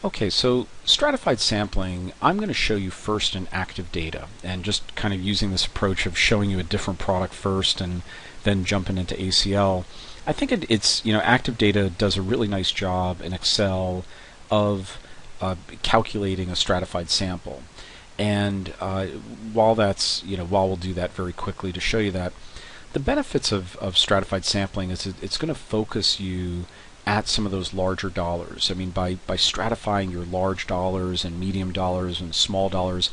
Okay, so stratified sampling, I'm going to show you first in active data, and just kind of using this approach of showing you a different product first and then jumping into ACL. I think active data does a really nice job in Excel of calculating a stratified sample. And while we'll do that very quickly to show you that, the benefits of stratified sampling is it's going to focus you at some of those larger dollars. I mean, by stratifying your large dollars and medium dollars and small dollars,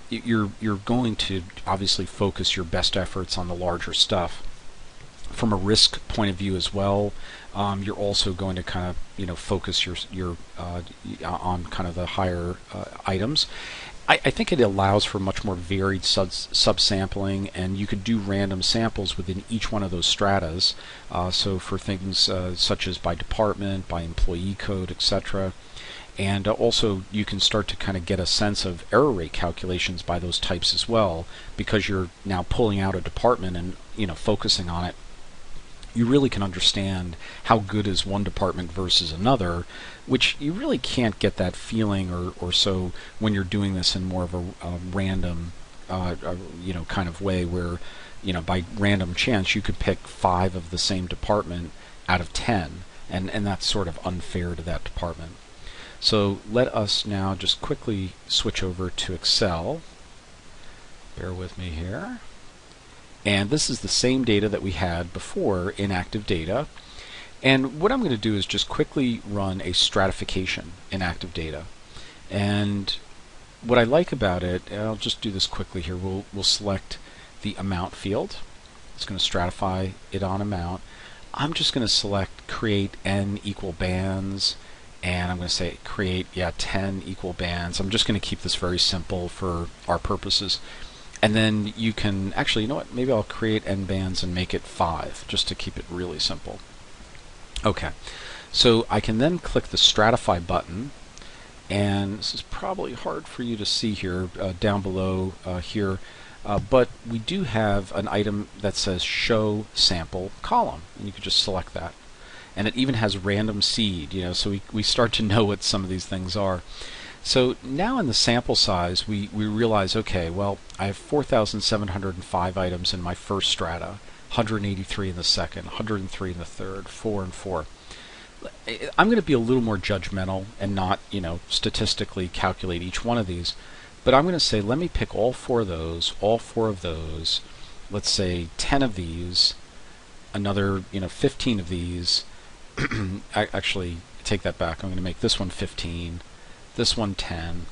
you're going to obviously focus your best efforts on the larger stuff. From a risk point of view as well, you're also going to kind of focus your on kind of the higher items. I think it allows for much more varied subsampling, and you could do random samples within each one of those stratas. So for things such as by department, by employee code, etc. And also you can start to kind of get a sense of error rate calculations by those types as well, because you're now pulling out a department and focusing on it. You really can understand how good is one department versus another, which you really can't get that feeling or so when you're doing this in more of a random kind of way where by random chance you could pick 5 of the same department out of 10, and that's sort of unfair to that department. So let us now just quickly switch over to Excel. Bear with me here. And this is the same data that we had before in active data. And what I'm going to do is just quickly run a stratification in active data. And what I like about it, and I'll just do this quickly here, we'll select the amount field. It's going to stratify it on amount. I'm just going to select create n equal bands, and I'm going to say create 10 equal bands. I'm just going to keep this very simple for our purposes. And then you can actually, maybe I'll create n bands and make it 5 just to keep it really simple. Okay, so I can then click the Stratify button, and this is probably hard for you to see here down below here, but we do have an item that says Show Sample Column, and you can just select that. And it even has random seed, so we start to know what some of these things are. So now in the sample size, we realize, okay, well, I have 4,705 items in my first strata, 183 in the second, 103 in the third, 4 and 4. I'm going to be a little more judgmental and not, statistically calculate each one of these, but I'm going to say, let me pick all 4 of those, let's say 10 of these, another, 15 of these. Actually, take that back. I'm going to make this one 15. This one 10,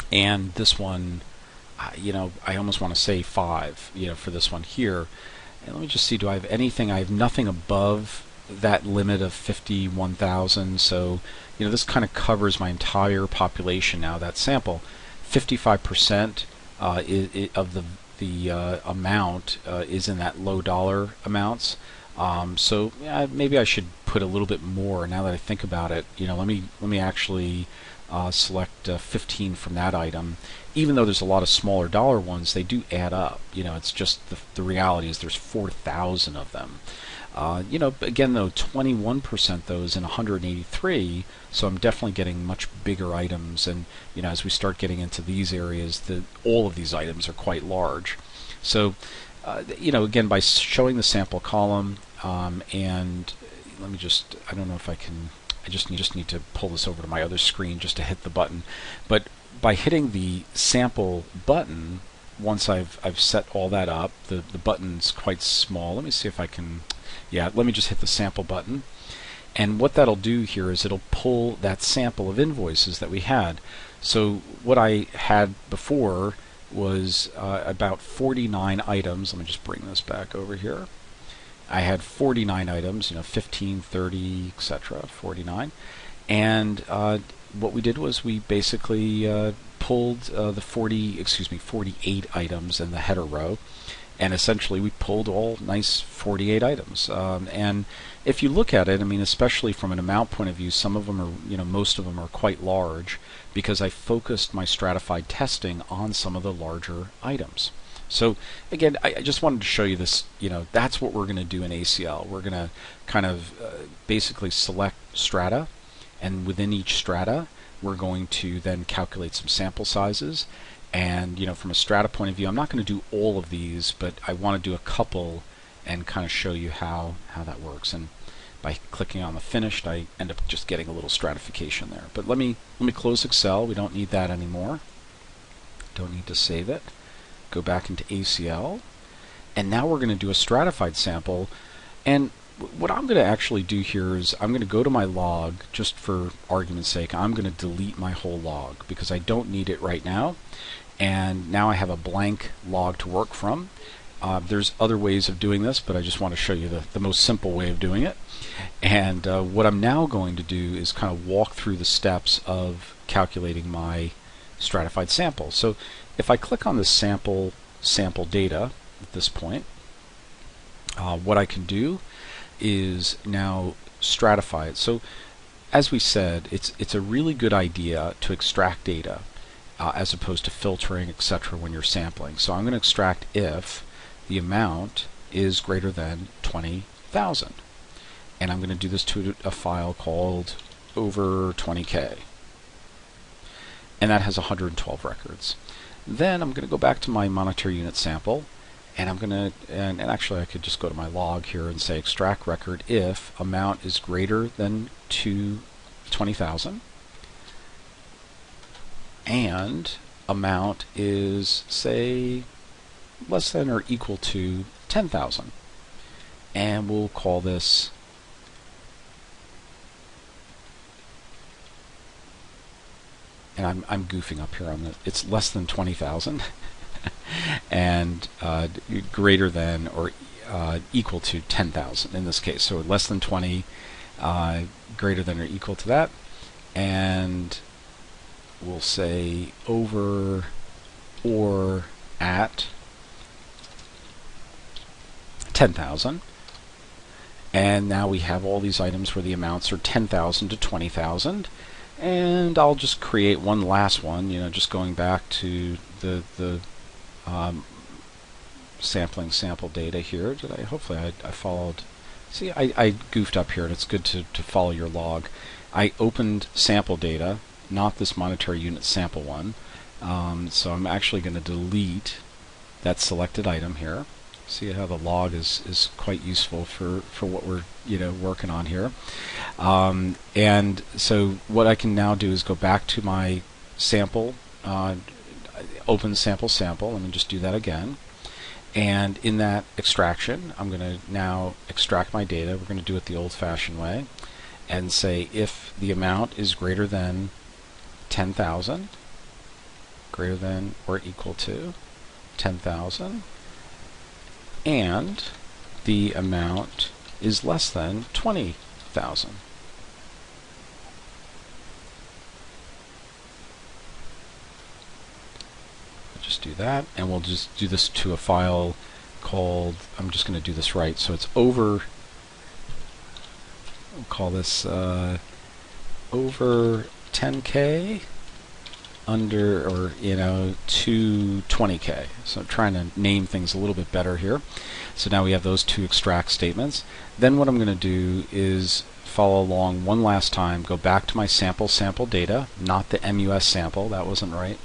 and this one, I almost want to say 5, for this one here. And let me just see, do I have anything? I have nothing above that limit of 51,000, so, this kind of covers my entire population now, that sample. 55% of the amount is in that low dollar amounts. So maybe I should put a little bit more now that I think about it. Let me actually select 15 from that item. Even though there's a lot of smaller dollar ones, they do add up. It's just the reality is there's 4,000 of them. Again though, 21% those in 183, so I'm definitely getting much bigger items. And as we start getting into these areas, all of these items are quite large. So again, by showing the sample column, and let me just, I don't know if I can, I just need to pull this over to my other screen just to hit the button. But by hitting the sample button, once I've set all that up, the button's quite small. Let me see if I can, let me just hit the sample button. And what that'll do here is it'll pull that sample of invoices that we had. So what I had before was about 49 items. Let me just bring this back over here. I had 49 items, 15, 30, etc., 49. And what we did was we basically pulled the 48 items in the header row, and essentially we pulled all nice 48 items. And if you look at it, I mean, especially from an amount point of view, some of them are, most of them are quite large, because I focused my stratified testing on some of the larger items. So again, I just wanted to show you this, that's what we're going to do in ACL. We're going to kind of basically select strata, and within each strata, we're going to then calculate some sample sizes. And from a strata point of view, I'm not going to do all of these, but I want to do a couple and kind of show you how that works. And by clicking on the finished, I end up just getting a little stratification there. But let me close Excel. We don't need that anymore. Don't need to save it. Go back into ACL, and now we're going to do a stratified sample. And what I'm going to actually do here is I'm going to go to my log, just for argument's sake. I'm going to delete my whole log because I don't need it right now. And now I have a blank log to work from. There's other ways of doing this, but I just want to show you the most simple way of doing it. And what I'm now going to do is kind of walk through the steps of calculating my stratified sample. So if I click on the sample data at this point, what I can do is now stratify it. So as we said, it's a really good idea to extract data as opposed to filtering, etc. when you're sampling. So I'm going to extract if the amount is greater than 20,000. And I'm going to do this to a file called over 20K. And that has 112 records. Then I'm going to go back to my monetary unit sample, and I'm going to, and actually I could just go to my log here and say extract record if amount is greater than 20,000 and amount is, say, less than or equal to 10,000. And we'll call this and I'm goofing up here on it's less than 20,000 and greater than or equal to 10,000 in this case. So less than 20, greater than or equal to that, and we'll say over or at 10,000. And now we have all these items where the amounts are 10,000 to 20,000. And I'll just create one last one, just going back to the sampling sample data here. Hopefully I followed. See, I goofed up here, and it's good to follow your log. I opened sample data, not this monetary unit sample one. So I'm actually going to delete that selected item here. See how the log is quite useful for what we're working on here. And so what I can now do is go back to my sample, open sample. Let me just do that again. And in that extraction, I'm going to now extract my data. We're going to do it the old-fashioned way and say if the amount is greater than 10,000, greater than or equal to 10,000, and the amount is less than 20,000. Just do that, and we'll just do this to a file called, I'm just going to do this right, so it's over, we'll call this over 10K under, or to 20K. So I'm trying to name things a little bit better here. So now we have those two extract statements. Then what I'm going to do is follow along one last time, go back to my sample data, not the MUS sample, that wasn't right,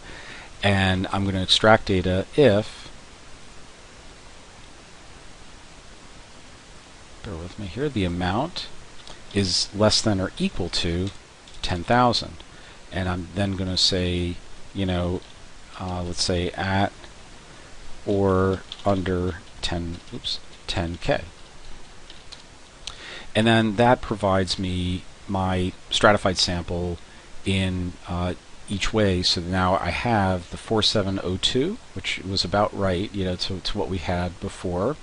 and I'm going to extract data if, bear with me here, the amount is less than or equal to 10,000. And I'm then going to say, let's say at or under 10K. And then that provides me my stratified sample in each way. So now I have the 4702, which was about right, to what we had before.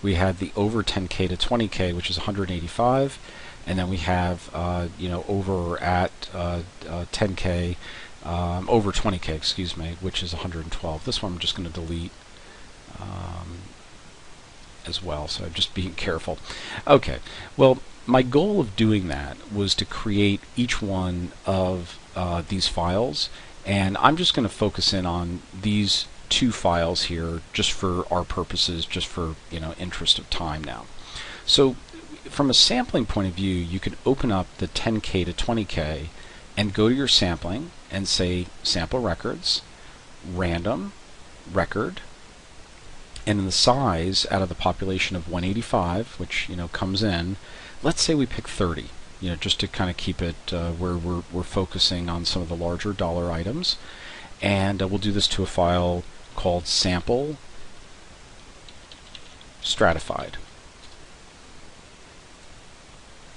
We had the over 10K to 20K, which is 185. And then we have, over or at 10K, over 20K, excuse me, which is 112. This one I'm just going to delete as well, so I'm just being careful. Okay, well, my goal of doing that was to create each one of these files, and I'm just going to focus in on these two files here just for our purposes, just for interest of time now. So from a sampling point of view, you could open up the 10K to 20K and go to your sampling and say sample records, random, record, and in the size out of the population of 185, which comes in, let's say we pick 30, just to kind of keep it where we're focusing on some of the larger dollar items, and we'll do this to a file called sample stratified.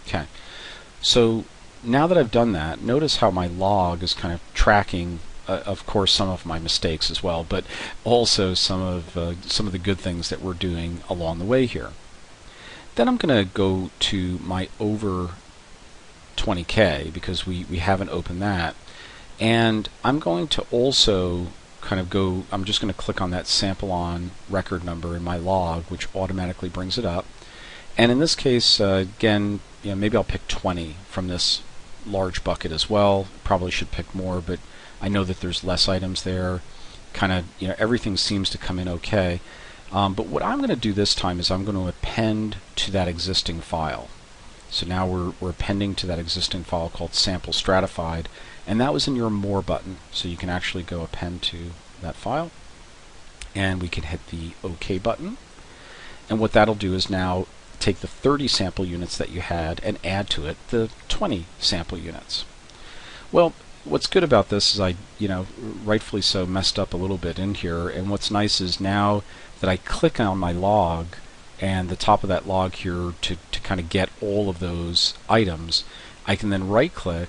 Okay, so now that I've done that, notice how my log is kind of tracking, of course, some of my mistakes as well, but also some of the good things that we're doing along the way here. Then I'm going to go to my over 20K because we haven't opened that, and I'm going to also kind of go, I'm just going to click on that sample on record number in my log, which automatically brings it up. And in this case, again, maybe I'll pick 20 from this large bucket as well. Probably should pick more, but I know that there's less items there. Kind of, everything seems to come in okay. But what I'm going to do this time is I'm going to append to that existing file. So now we're appending to that existing file called sample stratified, and that was in your more button. So you can actually go append to that file, and we can hit the OK button. And what that'll do is now take the 30 sample units that you had and add to it the 20 sample units. Well, what's good about this is I, rightfully so, messed up a little bit in here, and what's nice is now that I click on my log and the top of that log here to kind of get all of those items, I can then right click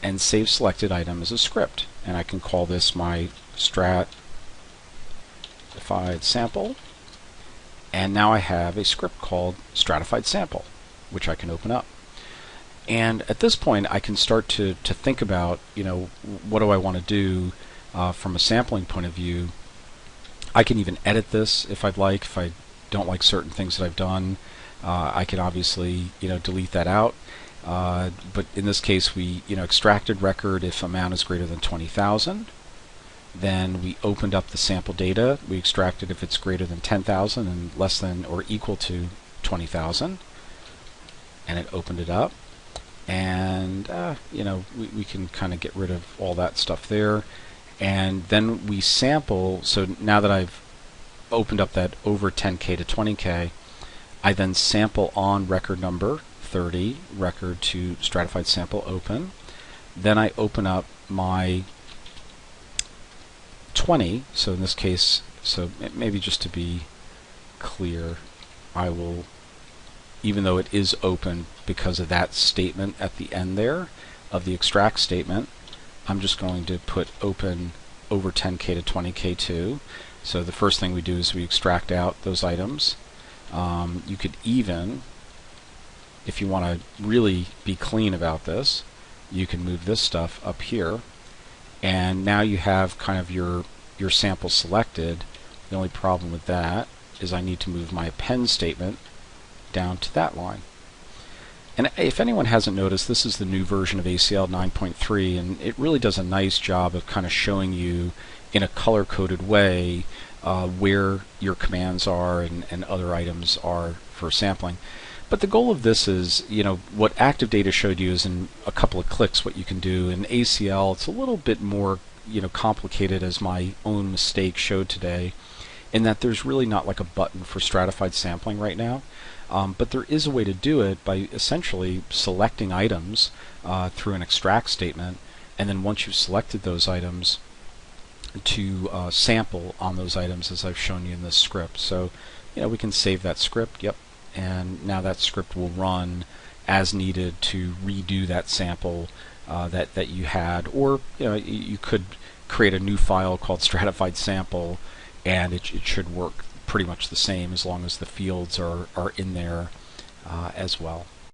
and save selected item as a script, and I can call this my Stratified Sample. And now I have a script called Stratified Sample, which I can open up. And at this point, I can start to think about, what do I want to do from a sampling point of view. I can even edit this if I'd like. If I don't like certain things that I've done, I can obviously, delete that out. But in this case, we, extracted record if amount is greater than 20,000. Then we opened up the sample data. We extracted if it's greater than 10,000 and less than or equal to 20,000. And it opened it up. And, we can kind of get rid of all that stuff there. And then we sample. So now that I've opened up that over 10K to 20K, I then sample on record number 30, record to stratified sample open. Then I open up my 20, so in this case, so maybe just to be clear, I will, even though it is open because of that statement at the end there of the extract statement, I'm just going to put open over 10K to 20K too. So the first thing we do is we extract out those items. You could even, if you want to really be clean about this, you can move this stuff up here, and now you have kind of your sample selected. The only problem with that is I need to move my append statement down to that line. And if anyone hasn't noticed, this is the new version of ACL 9.3, and it really does a nice job of kind of showing you in a color-coded way where your commands are and other items are for sampling. But the goal of this is, what Active Data showed you is in a couple of clicks what you can do. In ACL, it's a little bit more, complicated, as my own mistake showed today, in that there's really not like a button for stratified sampling right now. But there is a way to do it by essentially selecting items through an extract statement, and then once you've selected those items, to sample on those items as I've shown you in this script. So, we can save that script, yep, and now that script will run as needed to redo that sample that you had, or you could create a new file called Stratified Sample, and it should work pretty much the same as long as the fields are in there as well.